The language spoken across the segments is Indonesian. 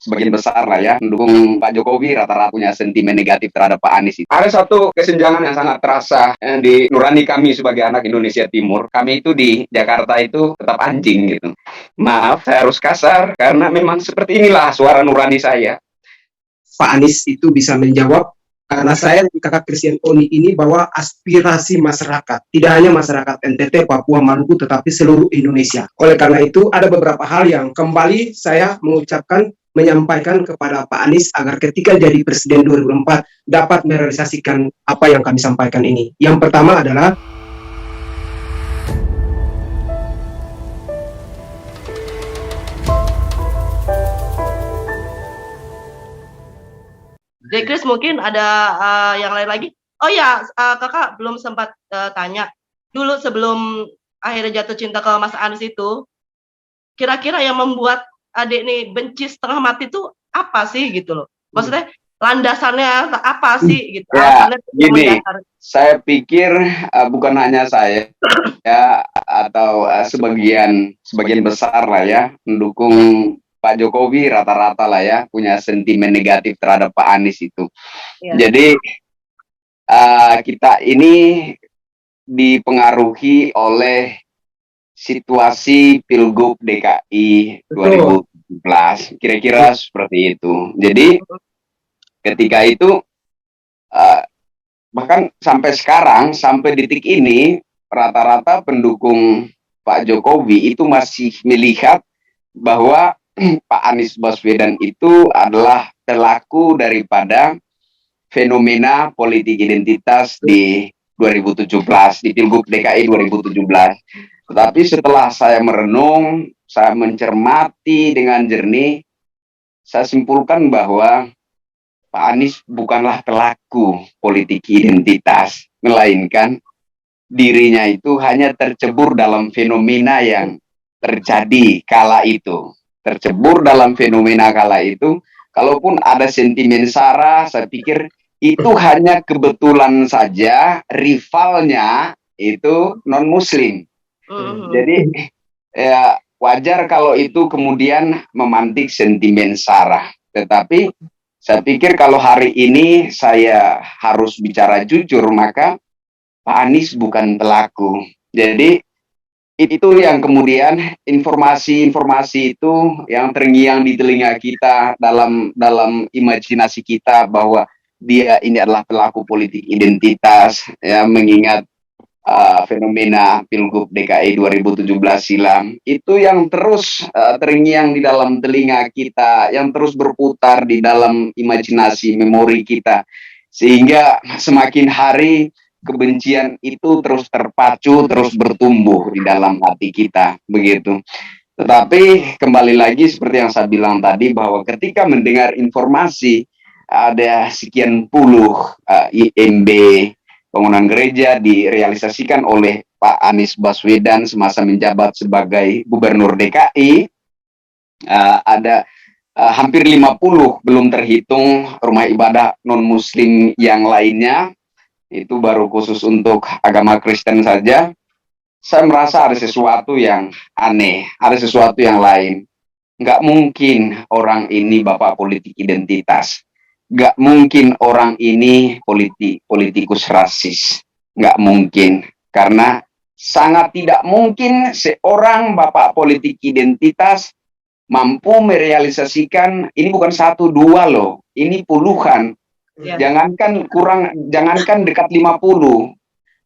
sebagian besar lah ya mendukung Pak Jokowi rata-rata punya sentimen negatif terhadap Pak Anies. Ada satu kesenjangan yang sangat terasa di nurani kami sebagai anak Indonesia Timur. Kami itu di Jakarta itu tetap anjing gitu. Maaf, saya harus kasar karena memang seperti inilah suara nurani saya. Pak Anies itu bisa menjawab, karena saya kakak Christian Oni ini bahwa aspirasi masyarakat, tidak hanya masyarakat NTT, Papua, Maluku, tetapi seluruh Indonesia. Oleh karena itu, ada beberapa hal yang kembali saya menyampaikan kepada Pak Anies agar ketika jadi Presiden 2004 dapat merealisasikan apa yang kami sampaikan ini. Yang pertama adalah Chris, mungkin ada yang lain lagi. Oh ya, kakak belum sempat tanya. Dulu sebelum akhirnya jatuh cinta ke Mas Anies itu, kira-kira yang membuat adik nih benci setengah mati itu apa sih gitu loh? Maksudnya landasannya apa sih gitu? Ya, gini, saya pikir bukan hanya saya ya atau sebagian besar lah ya mendukung Pak Jokowi rata-rata lah ya punya sentimen negatif terhadap Pak Anies itu. Ya. Jadi kita ini dipengaruhi oleh situasi Pilgub DKI 2017, kira-kira seperti itu. Jadi ketika itu bahkan sampai sekarang, sampai detik ini rata-rata pendukung Pak Jokowi itu masih melihat bahwa Pak Anies Baswedan itu adalah pelaku daripada fenomena politik identitas di 2017, di Pilgub DKI 2017. Tetapi setelah saya merenung, saya mencermati dengan jernih, saya simpulkan bahwa Pak Anies bukanlah pelaku politik identitas, melainkan dirinya itu hanya tercebur dalam fenomena yang terjadi kala itu. Tercebur dalam fenomena kala itu, kalaupun ada sentimen sara, saya pikir itu hanya kebetulan saja rivalnya itu non-muslim. Jadi ya wajar kalau itu kemudian memantik sentimen sara. Tetapi saya pikir kalau hari ini saya harus bicara jujur, maka Pak Anies bukan pelaku. Jadi itu yang kemudian informasi-informasi itu yang terngiang di telinga kita dalam imajinasi kita bahwa dia ini adalah pelaku politik identitas, ya, mengingat fenomena Pilgub DKI 2017 silam, itu yang terus terngiang di dalam telinga kita, yang terus berputar di dalam imajinasi memori kita, sehingga semakin hari kebencian itu terus terpacu, terus bertumbuh di dalam hati kita, begitu. Tetapi kembali lagi seperti yang saya bilang tadi, bahwa ketika mendengar informasi ada sekian puluh IMB bangunan gereja direalisasikan oleh Pak Anies Baswedan semasa menjabat sebagai Gubernur DKI, ada hampir 50, belum terhitung rumah ibadah non-muslim yang lainnya, itu baru khusus untuk agama Kristen saja. Saya merasa ada sesuatu yang aneh, ada sesuatu yang lain. Nggak mungkin orang ini bapak politik identitas. Nggak mungkin orang ini politikus rasis. Nggak mungkin. Karena sangat tidak mungkin seorang bapak politik identitas mampu merealisasikan, ini bukan 1, 2 loh, ini puluhan. Ya. Jangankan dekat 50,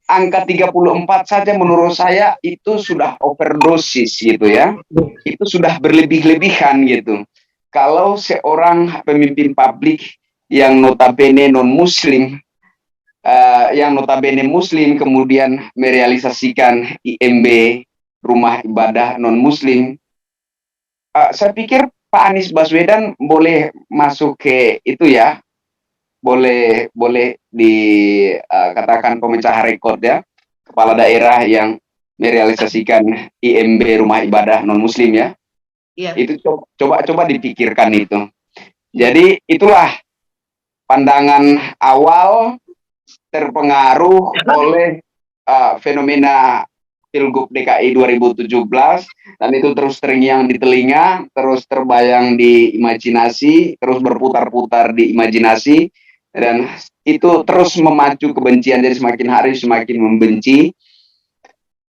angka 34 saja menurut saya itu sudah overdosis gitu ya. Itu sudah berlebih-lebihan gitu. Kalau seorang pemimpin publik yang notabene non-muslim, yang notabene muslim kemudian merealisasikan IMB, rumah ibadah non-muslim, saya pikir Pak Anies Baswedan boleh masuk ke itu ya, boleh dikatakan pemecah rekor ya, kepala daerah yang merealisasikan IMB rumah ibadah non muslim ya. Iya. Itu coba dipikirkan itu. Jadi itulah pandangan awal terpengaruh oleh fenomena Pilgub DKI 2017, dan itu terus terngiang di telinga, terus terbayang di imajinasi, terus berputar-putar di imajinasi, dan itu terus memacu kebencian, jadi semakin hari semakin membenci.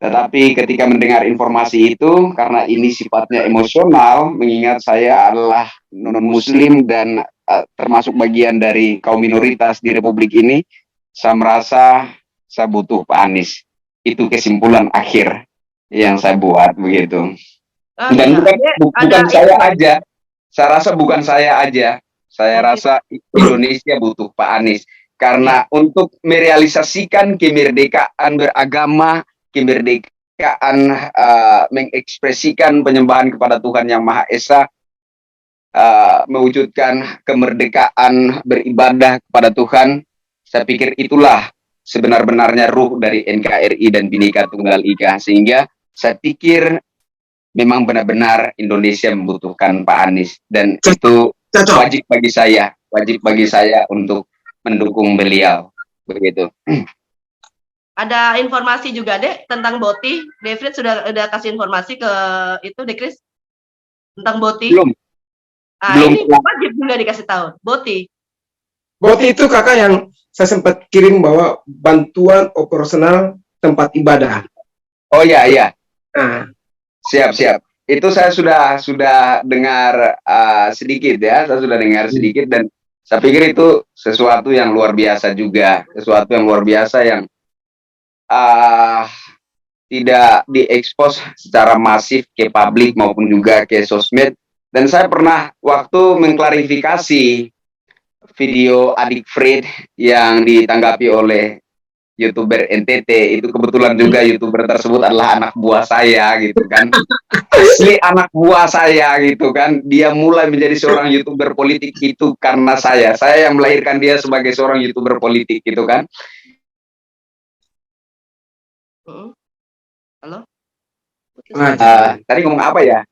Tetapi ketika mendengar informasi itu, karena ini sifatnya emosional, mengingat saya adalah non-muslim dan termasuk bagian dari kaum minoritas di Republik ini, saya merasa saya butuh Pak Anies. Itu kesimpulan akhir yang saya buat begitu. Dan Iya. bukan saya aja, saya rasa bukan saya aja, saya rasa Indonesia butuh Pak Anies. Karena untuk merealisasikan kemerdekaan beragama, kemerdekaan mengekspresikan penyembahan kepada Tuhan Yang Maha Esa, mewujudkan kemerdekaan beribadah kepada Tuhan, saya pikir itulah sebenar-benarnya ruh dari NKRI dan Bhinneka Tunggal Ika. Sehingga saya pikir memang benar-benar Indonesia membutuhkan Pak Anies, dan itu wajib bagi saya untuk mendukung beliau begitu. Ada informasi juga deh tentang Boti. David sudah kasih informasi ke itu deh Chris tentang Boti. Belum. Ini wajib juga dikasih tahu. Boti itu kakak yang saya sempat kirim bahwa bantuan operasional tempat ibadah. Oh iya. Siap. Itu saya sudah dengar sedikit ya. Saya sudah dengar sedikit, dan saya pikir itu sesuatu yang luar biasa juga, sesuatu yang luar biasa yang tidak diekspos secara masif ke publik maupun juga ke sosmed. Dan saya pernah waktu mengklarifikasi video adik Fred yang ditanggapi oleh YouTuber NTT, itu kebetulan juga YouTuber tersebut adalah anak buah saya gitu kan. Asli anak buah saya gitu kan. Dia mulai menjadi seorang YouTuber politik itu karena saya yang melahirkan dia sebagai seorang YouTuber politik gitu kan. Halo? Tadi ngomong apa ya?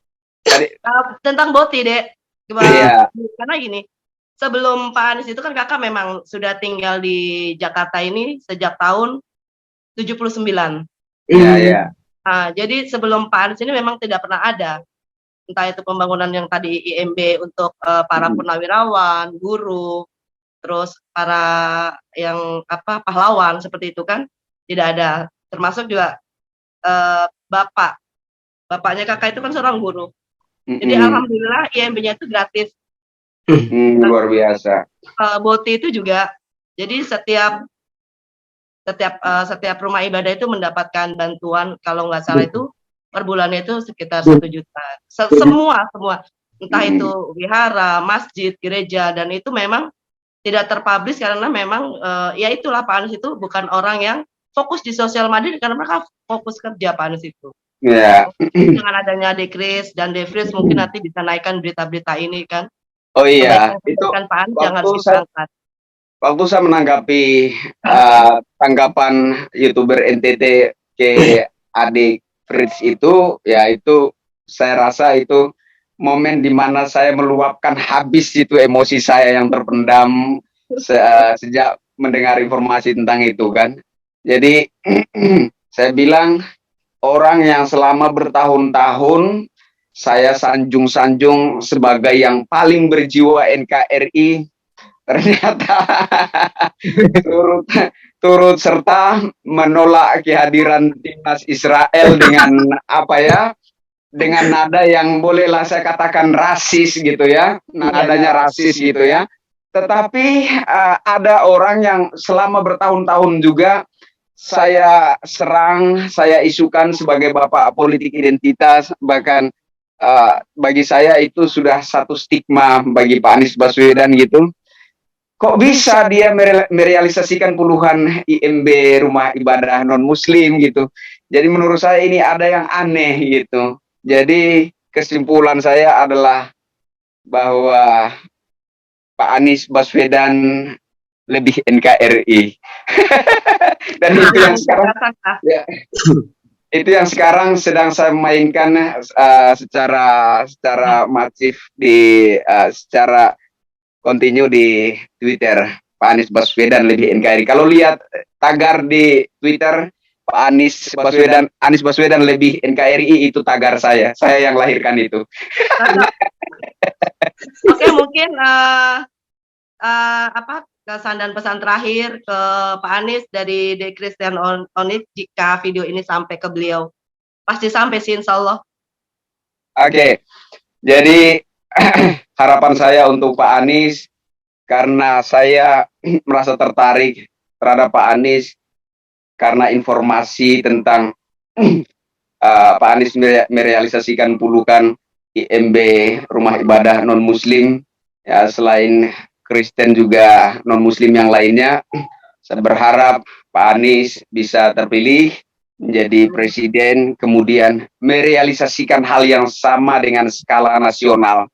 Tentang Boti, Dek. Karena gini, sebelum Pak Anies itu kan kakak memang sudah tinggal di Jakarta ini sejak tahun 79. Iya. Jadi sebelum Pak Anies ini memang tidak pernah ada, entah itu pembangunan yang tadi IMB untuk para purnawirawan, guru, terus para yang pahlawan seperti itu kan tidak ada. Termasuk juga bapaknya kakak itu kan seorang guru. Jadi alhamdulillah IMB-nya itu gratis. Luar biasa. Boti itu juga, jadi setiap rumah ibadah itu mendapatkan bantuan, kalau nggak salah itu per bulannya itu sekitar 1 juta. Semua, entah itu wihara, masjid, gereja, dan itu memang tidak terpublish karena memang ya itulah Pak Anies itu bukan orang yang fokus di sosial media karena mereka fokus kerja Pak Anies itu. Dengan adanya Dekris dan Devris mungkin nanti bisa naikkan berita-berita ini kan. Oh iya, itu waktu saya menanggapi tanggapan YouTuber NTT ke adik Fritz itu, ya itu saya rasa itu momen dimana saya meluapkan habis itu emosi saya yang terpendam sejak mendengar informasi tentang itu kan. Jadi saya bilang, orang yang selama bertahun-tahun saya sanjung-sanjung sebagai yang paling berjiwa NKRI, ternyata turut serta menolak kehadiran timnas Israel dengan dengan nada yang bolehlah saya katakan rasis gitu ya, nadanya rasis gitu ya. Tetapi ada orang yang selama bertahun-tahun juga saya serang, saya isukan sebagai bapak politik identitas, bahkan bagi saya itu sudah satu stigma bagi Pak Anies Baswedan gitu. Kok bisa dia merealisasikan puluhan IMB rumah ibadah non muslim gitu. Jadi menurut saya ini ada yang aneh gitu. Jadi kesimpulan saya adalah bahwa Pak Anies Baswedan lebih NKRI. Dan itu yang sekarang itu yang sekarang sedang saya mainkan secara masif secara kontinu di Twitter. Pak Anies Baswedan lebih NKRI. Kalau lihat tagar di Twitter, Anies Baswedan lebih NKRI, itu tagar saya yang lahirkan itu. Oke, mungkin apa kesan dan pesan terakhir ke Pak Anies dari The Christian Onis jika video ini sampai ke beliau. Pasti sampai sih, insya Allah. Oke, jadi harapan saya untuk Pak Anies, karena saya merasa tertarik terhadap Pak Anies karena informasi tentang Pak Anies merealisasikan puluhan IMB rumah ibadah non Muslim, ya, selain Kristen juga non Muslim yang lainnya. Saya berharap Pak Anies bisa terpilih menjadi presiden, kemudian merealisasikan hal yang sama dengan skala nasional,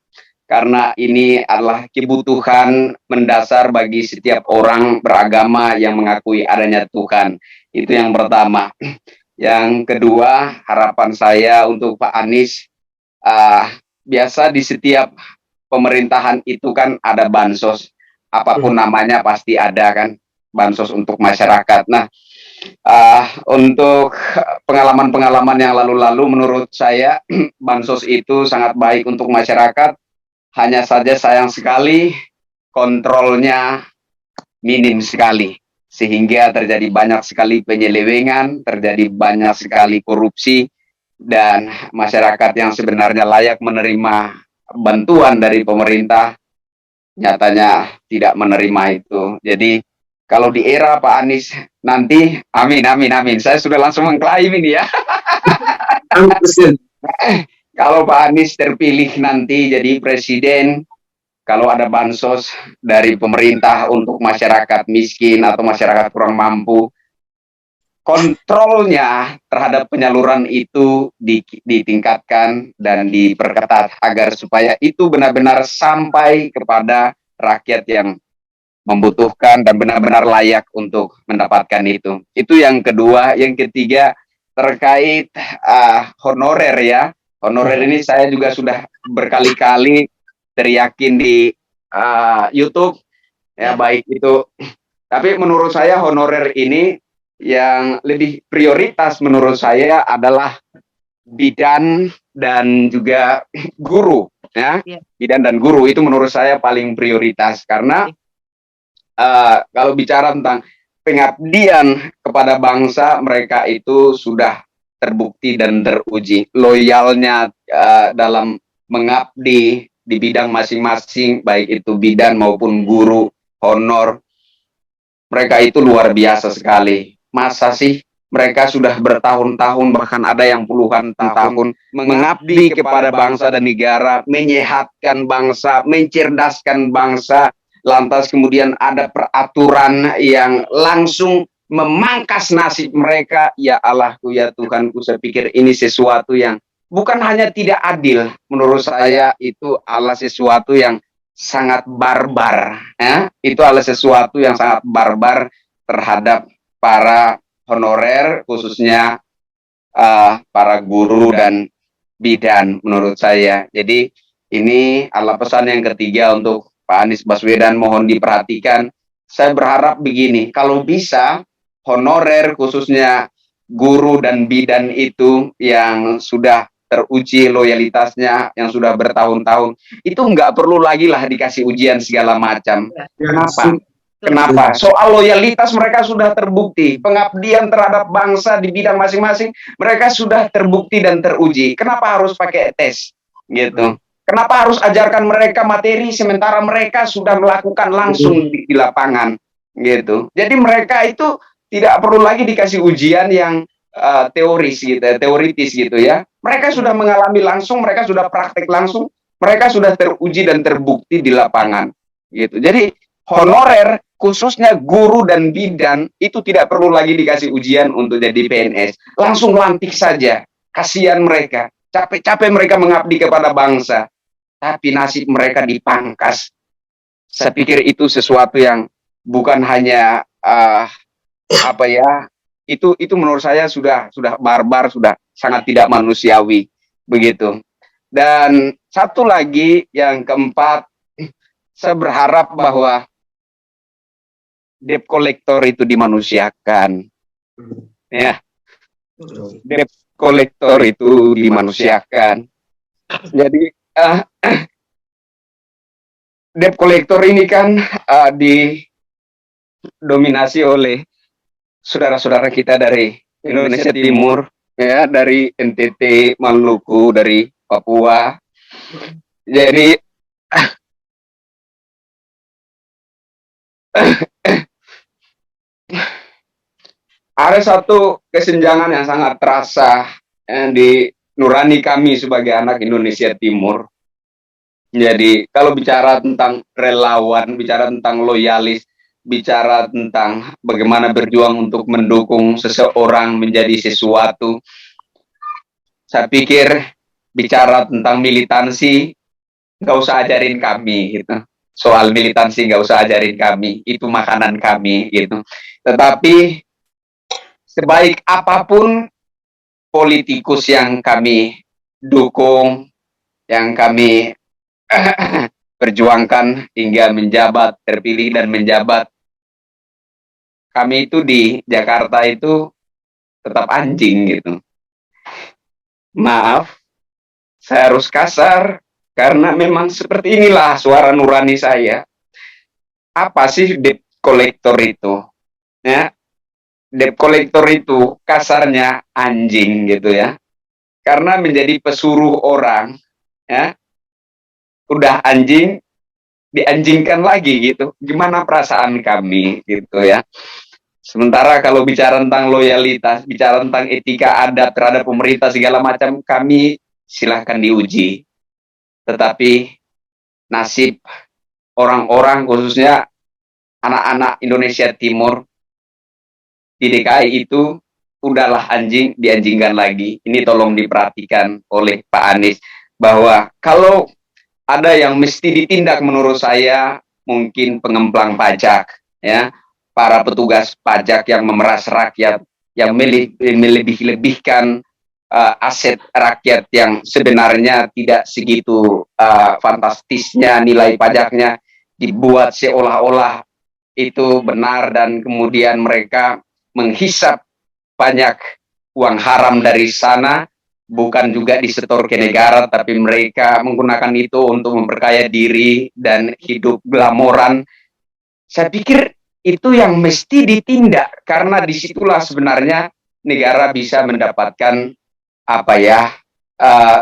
karena ini adalah kebutuhan mendasar bagi setiap orang beragama yang mengakui adanya Tuhan. Itu yang pertama. Yang kedua, harapan saya untuk Pak Anies, biasa di setiap pemerintahan itu kan ada bansos, apapun namanya pasti ada kan, bansos untuk masyarakat. Nah, untuk pengalaman-pengalaman yang lalu-lalu, menurut saya bansos itu sangat baik untuk masyarakat. Hanya saja sayang sekali kontrolnya minim sekali, sehingga terjadi banyak sekali penyelewengan, terjadi banyak sekali korupsi, dan masyarakat yang sebenarnya layak menerima bantuan dari pemerintah nyatanya tidak menerima itu. Jadi kalau di era Pak Anies nanti, amin, amin, amin. Saya sudah langsung mengklaim ini ya. Kalau Pak Anies terpilih nanti jadi presiden, kalau ada bansos dari pemerintah untuk masyarakat miskin atau masyarakat kurang mampu, kontrolnya terhadap penyaluran itu ditingkatkan dan diperketat agar supaya itu benar-benar sampai kepada rakyat yang membutuhkan dan benar-benar layak untuk mendapatkan itu. Itu yang kedua. Yang ketiga, terkait honorer ya. Honorer ini saya juga sudah berkali-kali teriakin di YouTube ya, baik itu. Tapi menurut saya honorer ini yang lebih prioritas menurut saya adalah bidan dan juga guru ya. Bidan dan guru itu menurut saya paling prioritas, karena kalau bicara tentang pengabdian kepada bangsa, mereka itu sudah terbukti dan teruji loyalnya dalam mengabdi di bidang masing-masing, baik itu bidan maupun guru honor. Mereka itu luar biasa sekali. Masa sih mereka sudah bertahun-tahun, bahkan ada yang puluhan tahun mengabdi kepada bangsa dan negara, menyehatkan bangsa, mencerdaskan bangsa, lantas kemudian ada peraturan yang langsung memangkas nasib mereka. Ya Allahku, ya Tuhanku, saya pikir ini sesuatu yang bukan hanya tidak adil, menurut saya itu adalah sesuatu yang sangat barbar ya. Itu adalah sesuatu yang sangat barbar terhadap para honorer, khususnya para guru dan bidan menurut saya. Jadi ini adalah pesan yang ketiga untuk Pak Anies Baswedan, mohon diperhatikan. Saya berharap begini, kalau bisa honorer khususnya guru dan bidan itu yang sudah teruji loyalitasnya, yang sudah bertahun-tahun, itu nggak perlu lagi lah dikasih ujian segala macam. Kenapa? Kenapa? Soal loyalitas mereka sudah terbukti, pengabdian terhadap bangsa di bidang masing-masing mereka sudah terbukti dan teruji. Kenapa harus pakai tes? Gitu. Kenapa harus ajarkan mereka materi sementara mereka sudah melakukan langsung di lapangan? Gitu. Jadi mereka itu tidak perlu lagi dikasih ujian yang teoris gitu, teoritis gitu ya. Mereka sudah mengalami langsung, mereka sudah praktek langsung, mereka sudah teruji dan terbukti di lapangan. Gitu. Jadi honorer khususnya guru dan bidan itu tidak perlu lagi dikasih ujian untuk jadi PNS, langsung lantik saja. Kasihan mereka, capek-capek mereka mengabdi kepada bangsa, tapi nasib mereka dipangkas. Saya pikir itu sesuatu yang bukan hanya itu menurut saya sudah barbar, sudah sangat tidak manusiawi begitu. Dan satu lagi yang keempat, saya berharap bahwa debt collector itu dimanusiakan. Ya, debt collector itu dimanusiakan. Jadi debt collector ini kan didominasi oleh saudara-saudara kita dari Indonesia Timur, ya, dari NTT, Maluku, dari Papua. Jadi ada satu kesenjangan yang sangat terasa di nurani kami sebagai anak Indonesia Timur. Jadi kalau bicara tentang relawan, bicara tentang loyalis, bicara tentang bagaimana berjuang untuk mendukung seseorang menjadi sesuatu, saya pikir bicara tentang militansi nggak usah ajarin kami gitu. Soal militansi nggak usah ajarin kami, itu makanan kami gitu. Tetapi sebaik apapun politikus yang kami dukung, yang kami perjuangkan hingga menjabat, terpilih dan menjabat, kami itu di Jakarta itu tetap anjing gitu. Maaf, saya harus kasar, karena memang seperti inilah suara nurani saya. Apa sih debt collector itu? Ya, debt collector itu kasarnya anjing gitu ya. Karena menjadi pesuruh orang, ya, udah anjing, dianjingkan lagi gitu. Gimana perasaan kami gitu ya. Sementara kalau bicara tentang loyalitas, bicara tentang etika adat terhadap pemerintah segala macam, kami silahkan diuji. Tetapi nasib orang-orang, khususnya anak-anak Indonesia Timur di DKI itu udahlah anjing, dianjingkan lagi. Ini tolong diperhatikan oleh Pak Anies, bahwa kalau ada yang mesti ditindak menurut saya, mungkin pengemplang pajak, ya, para petugas pajak yang memeras rakyat, yang melebih-lebihkan aset rakyat yang sebenarnya tidak segitu fantastisnya nilai pajaknya, dibuat seolah-olah itu benar, dan kemudian mereka menghisap banyak uang haram dari sana, bukan juga disetor ke negara, tapi mereka menggunakan itu untuk memperkaya diri dan hidup glamoran. Saya pikir itu yang mesti ditindak, karena disitulah sebenarnya negara bisa mendapatkan apa ya,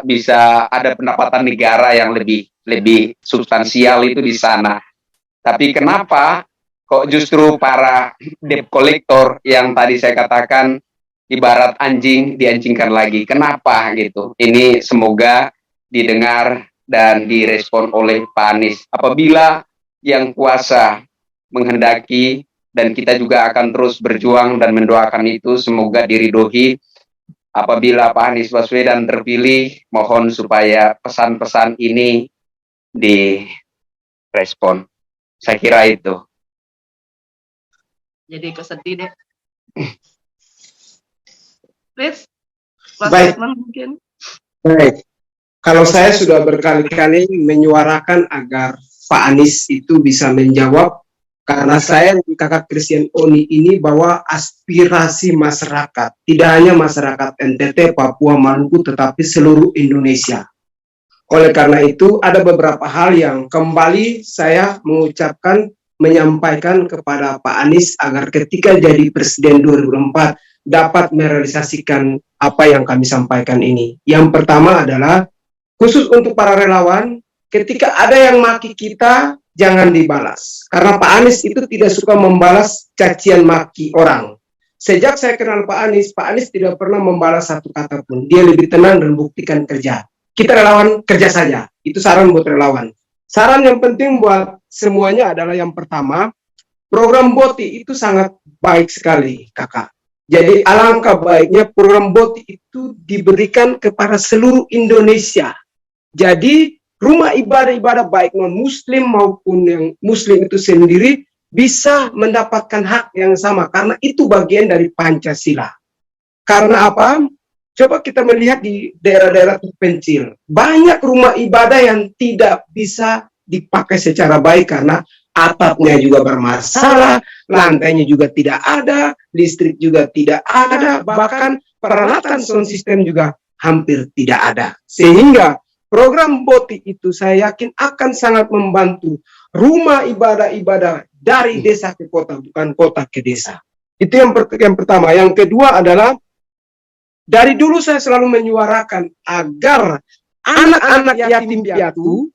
bisa ada pendapatan negara yang lebih substansial itu di sana. Tapi kenapa kok justru para debt collector yang tadi saya katakan ibarat anjing dianjingkan lagi? Kenapa gitu? Ini semoga didengar dan direspon oleh Pak Anies. Apabila yang kuasa menghendaki, dan kita juga akan terus berjuang dan mendoakan itu, semoga diridhoi. Apabila Pak Anies Baswedan terpilih, mohon supaya pesan-pesan ini direspon. Saya kira itu. Jadi kesedih deh. Please, Baik. mungkin. Baik. Kalau saya sudah berkali-kali menyuarakan agar Pak Anies itu bisa menjawab, karena saya dan kakak Christian Oni ini bahwa aspirasi masyarakat, tidak hanya masyarakat NTT, Papua, Maluku, tetapi seluruh Indonesia. Oleh karena itu, ada beberapa hal yang kembali saya menyampaikan kepada Pak Anies agar ketika jadi Presiden 2024 dapat merealisasikan apa yang kami sampaikan ini. Yang pertama adalah, khusus untuk para relawan, ketika ada yang maki kita, jangan dibalas. Karena Pak Anies itu tidak suka membalas cacian maki orang. Sejak saya kenal Pak Anies tidak pernah membalas satu kata pun. Dia lebih tenang dan buktikan kerja. Kita relawan, kerja saja. Itu saran buat relawan. Saran yang penting buat semuanya adalah yang pertama, program BOTI itu sangat baik sekali, kakak. Jadi alangkah baiknya program BOTI itu diberikan kepada seluruh Indonesia. Jadi rumah ibadah baik non-muslim maupun yang muslim itu sendiri bisa mendapatkan hak yang sama, karena itu bagian dari Pancasila. Karena apa? Coba kita melihat di daerah-daerah terpencil, banyak rumah ibadah yang tidak bisa dipakai secara baik karena atapnya juga bermasalah, lantainya juga tidak ada, listrik juga tidak ada, bahkan peralatan sound system juga hampir tidak ada. Sehingga program BOTI itu saya yakin akan sangat membantu rumah ibadah-ibadah dari desa ke kota, bukan kota ke desa. Itu yang pertama. Yang kedua adalah, dari dulu saya selalu menyuarakan agar anak-anak yatim piatu,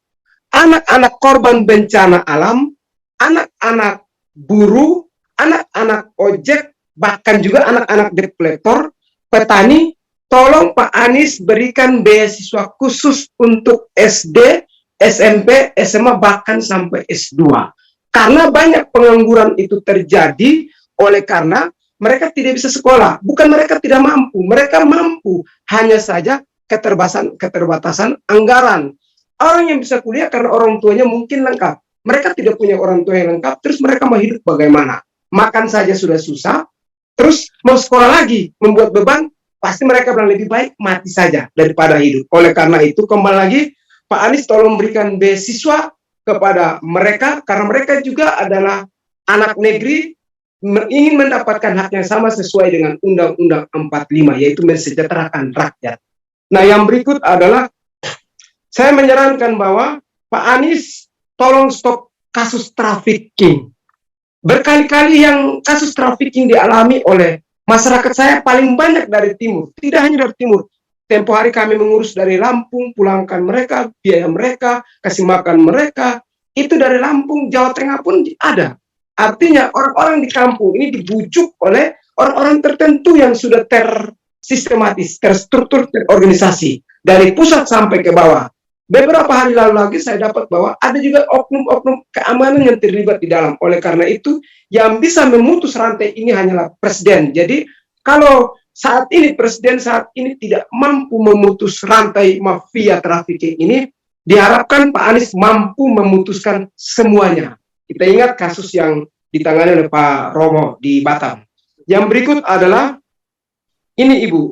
anak-anak korban bencana alam, anak-anak buruh, anak-anak ojek, bahkan juga anak-anak debt collector, petani, tolong Pak Anies berikan beasiswa khusus untuk SD, SMP, SMA, bahkan sampai S2. Karena banyak pengangguran itu terjadi oleh karena mereka tidak bisa sekolah. Bukan mereka tidak mampu, mereka mampu. Hanya saja keterbatasan anggaran. Orang yang bisa kuliah karena orang tuanya mungkin lengkap. Mereka tidak punya orang tua yang lengkap, terus mereka mau hidup bagaimana? Makan saja sudah susah, terus mau sekolah lagi, membuat beban, pasti mereka bilang lebih baik mati saja daripada hidup. Oleh karena itu, kembali lagi, Pak Anies tolong berikan beasiswa kepada mereka, karena mereka juga adalah anak negeri, ingin mendapatkan hak yang sama sesuai dengan Undang-Undang 45, yaitu mensejahterakan rakyat. Nah, yang berikut adalah, saya menyarankan bahwa Pak Anies tolong stop kasus trafficking. Berkali-kali yang kasus trafficking dialami oleh masyarakat saya paling banyak dari timur. Tidak hanya dari timur. Tempo hari kami mengurus dari Lampung, pulangkan mereka, biaya mereka, kasih makan mereka. Itu dari Lampung, Jawa Tengah pun ada. Artinya orang-orang di kampung ini dibujuk oleh orang-orang tertentu yang sudah tersistematis, terstruktur, terorganisasi. Dari pusat sampai ke bawah. Beberapa hari lalu lagi saya dapat bahwa ada juga oknum-oknum keamanan yang terlibat di dalam. Oleh karena itu, yang bisa memutus rantai ini hanyalah presiden. Jadi, kalau saat ini presiden saat ini tidak mampu memutus rantai mafia trafficking ini, diharapkan Pak Anies mampu memutuskan semuanya. Kita ingat kasus yang ditangani oleh Pak Romo di Batam. Yang berikut adalah, ini Ibu,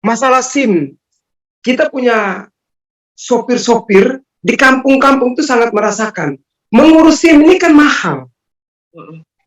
masalah SIM. Kita punya sopir-sopir di kampung-kampung itu sangat merasakan. Mengurus SIM ini kan mahal.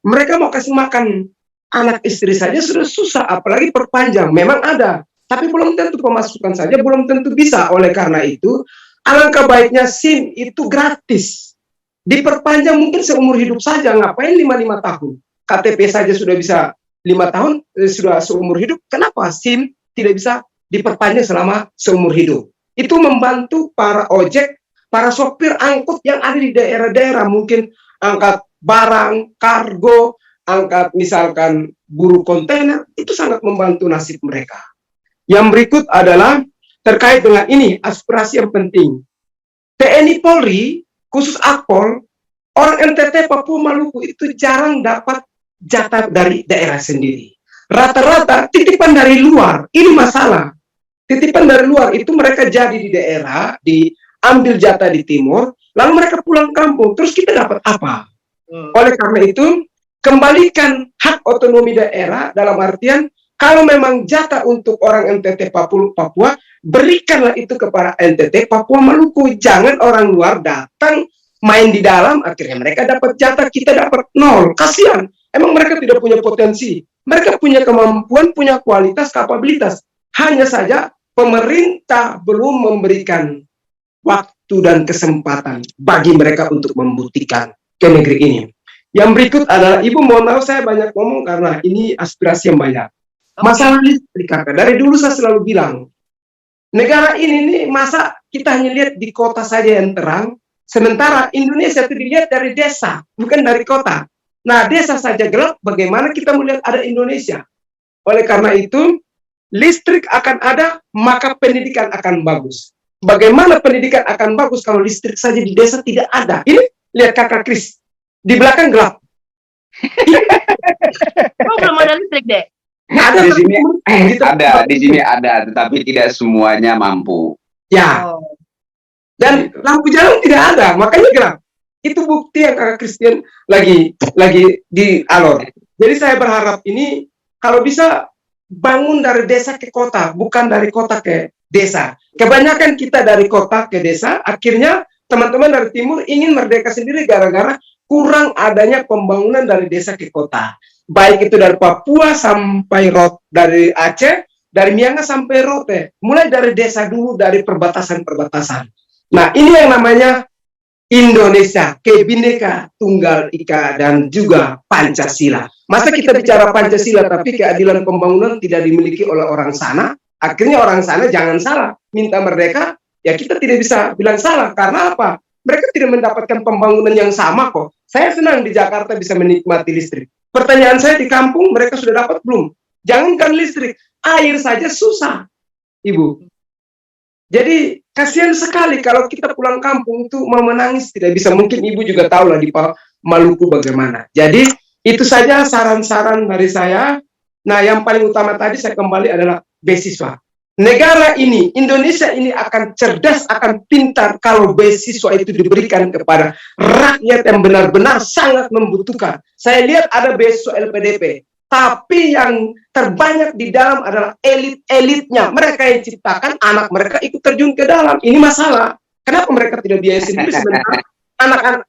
Mereka mau kasih makan anak istri saja sudah susah, apalagi perpanjang. Memang ada, tapi belum tentu pemasukan saja, belum tentu bisa. Oleh karena itu, alangkah baiknya SIM itu gratis. Diperpanjang mungkin seumur hidup saja, ngapain 5 tahun? KTP saja sudah bisa 5 tahun, sudah seumur hidup. Kenapa SIM tidak bisa diperpanjang selama seumur hidup? Itu membantu para ojek, para sopir angkut yang ada di daerah-daerah, mungkin angkat barang, kargo, angkat misalkan buruh kontainer, itu sangat membantu nasib mereka. Yang berikut adalah terkait dengan ini, aspirasi yang penting. TNI Polri, khusus Akpol, orang NTT Papua Maluku itu jarang dapat jatah dari daerah sendiri. Rata-rata titipan dari luar, ini masalah. Titipan dari luar itu mereka jadi di daerah, diambil jatah di timur, lalu mereka pulang kampung, terus kita dapat apa? Oleh karena itu, kembalikan hak otonomi daerah dalam artian, kalau memang jatah untuk orang NTT Papua, berikanlah itu kepada NTT Papua Maluku. Jangan orang luar datang, main di dalam, akhirnya mereka dapat jatah, kita dapat nol. Kasihan, emang mereka tidak punya potensi. Mereka punya kemampuan, punya kualitas, kapabilitas. Hanya saja pemerintah belum memberikan waktu dan kesempatan bagi mereka untuk membuktikan ke negeri ini. Yang berikut adalah, Ibu mohon maaf saya banyak ngomong karena ini aspirasi yang banyak. Masalah listrik, kakak. Dari dulu saya selalu bilang, negara ini nih masa kita hanya lihat di kota saja yang terang, sementara Indonesia itu dilihat dari desa, bukan dari kota. Nah, desa saja gelap, bagaimana kita melihat ada Indonesia? Oleh karena itu, listrik akan ada, maka pendidikan akan bagus. Bagaimana pendidikan akan bagus kalau listrik saja di desa tidak ada? Ini, lihat kakak Kris, di belakang gelap. Oh, belum ada listrik, Dek? Ada Di sini ada, di sini ada, tetapi tidak semuanya mampu. Ya. Oh. Dan lampu jalan tidak ada, makanya gelap. Itu bukti yang kakak Christian lagi di alor. Jadi saya berharap ini kalau bisa bangun dari desa ke kota, bukan dari kota ke desa. Kebanyakan kita dari kota ke desa, akhirnya teman-teman dari timur ingin merdeka sendiri gara-gara kurang adanya pembangunan dari desa ke kota. Baik itu dari Papua sampai dari Aceh, dari Mianga sampai Rote, mulai dari desa dulu, dari perbatasan-perbatasan. Nah, ini yang namanya Indonesia, Kebineka Tunggal Ika dan juga Pancasila. Masa kita bicara Pancasila tapi keadilan pembangunan tidak dimiliki oleh orang sana? Akhirnya orang sana jangan salah, minta merdeka, ya kita tidak bisa bilang salah. Karena apa? Mereka tidak mendapatkan pembangunan yang sama kok. Saya senang di Jakarta bisa menikmati listrik. Pertanyaan saya, di kampung mereka sudah dapat belum? Jangankan listrik, air saja susah, Ibu. Jadi kasihan sekali kalau kita pulang kampung itu mau menangis tidak bisa. Mungkin Ibu juga tahu lah di Maluku bagaimana. Jadi itu saja saran-saran dari saya. Nah, yang paling utama tadi saya kembali adalah beasiswa. Negara ini, Indonesia ini akan cerdas, akan pintar kalau beasiswa itu diberikan kepada rakyat yang benar-benar sangat membutuhkan. Saya lihat ada beasiswa LPDP, tapi yang terbanyak di dalam adalah elit-elitnya. Mereka yang ciptakan, anak mereka ikut terjun ke dalam. Ini masalah. Kenapa mereka tidak biaya sendiri sebenarnya?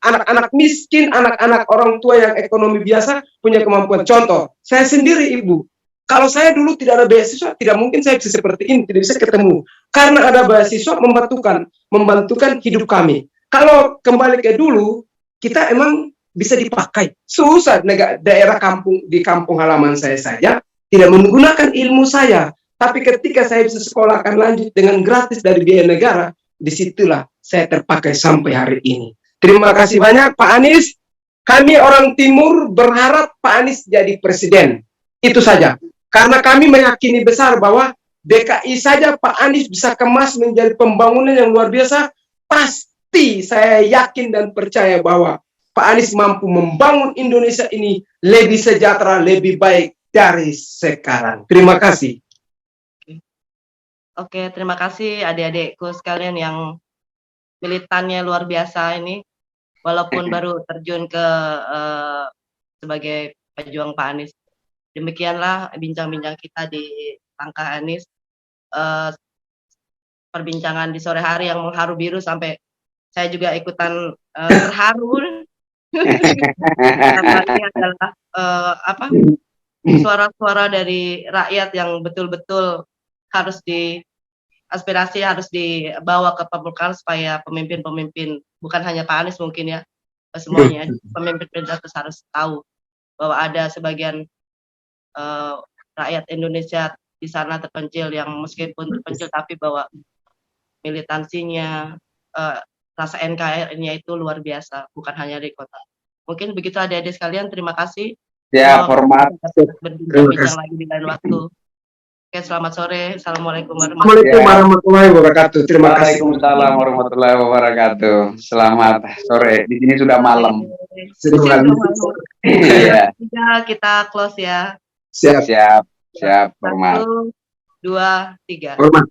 Anak-anak miskin, anak-anak orang tua yang ekonomi biasa punya kemampuan. Contoh, saya sendiri, Ibu. Kalau saya dulu tidak ada beasiswa, tidak mungkin saya bisa seperti ini, tidak bisa ketemu. Karena ada beasiswa membantukan hidup kami. Kalau kembali ke dulu, kita emang bisa dipakai. Susah daerah di kampung halaman saya saja tidak menggunakan ilmu saya. Tapi ketika saya bisa sekolahkan lanjut dengan gratis dari biaya negara, disitulah saya terpakai sampai hari ini. Terima kasih banyak Pak Anies. Kami orang Timur berharap Pak Anies jadi presiden. Itu saja. Karena kami meyakini besar bahwa DKI saja Pak Anies bisa kemas menjadi pembangunan yang luar biasa. Pasti saya yakin dan percaya bahwa Pak Anies mampu membangun Indonesia ini lebih sejahtera, lebih baik dari sekarang. Terima kasih. Oke, terima kasih adik-adikku sekalian yang militannya luar biasa ini. Walaupun baru terjun ke sebagai pejuang Pak Anies. Demikianlah bincang-bincang kita di Langkah Anies. Perbincangan di sore hari yang mengharu biru sampai saya juga ikutan terharu. Karena ini adalah suara-suara dari rakyat yang betul-betul harus aspirasi harus dibawa ke permukaan supaya pemimpin-pemimpin, bukan hanya Pak Anies mungkin ya, semuanya pemimpin harus tahu bahwa ada sebagian rakyat Indonesia di sana terpencil yang meskipun terpencil tapi bahwa militansinya, rasa NKRI-nya itu luar biasa, bukan hanya di kota. Mungkin begitu adik-adik sekalian, terima kasih. Ya, format. Berbincang lagi di lain waktu. Oke, selamat sore. Assalamualaikum warahmatullahi wabarakatuh. Terima kasih. Waalaikumsalam warahmatullahi wabarakatuh. Selamat sore. Di sini sudah malam. Iya. Kita close ya. Siap. Format. 1, 2, 3. Hormat.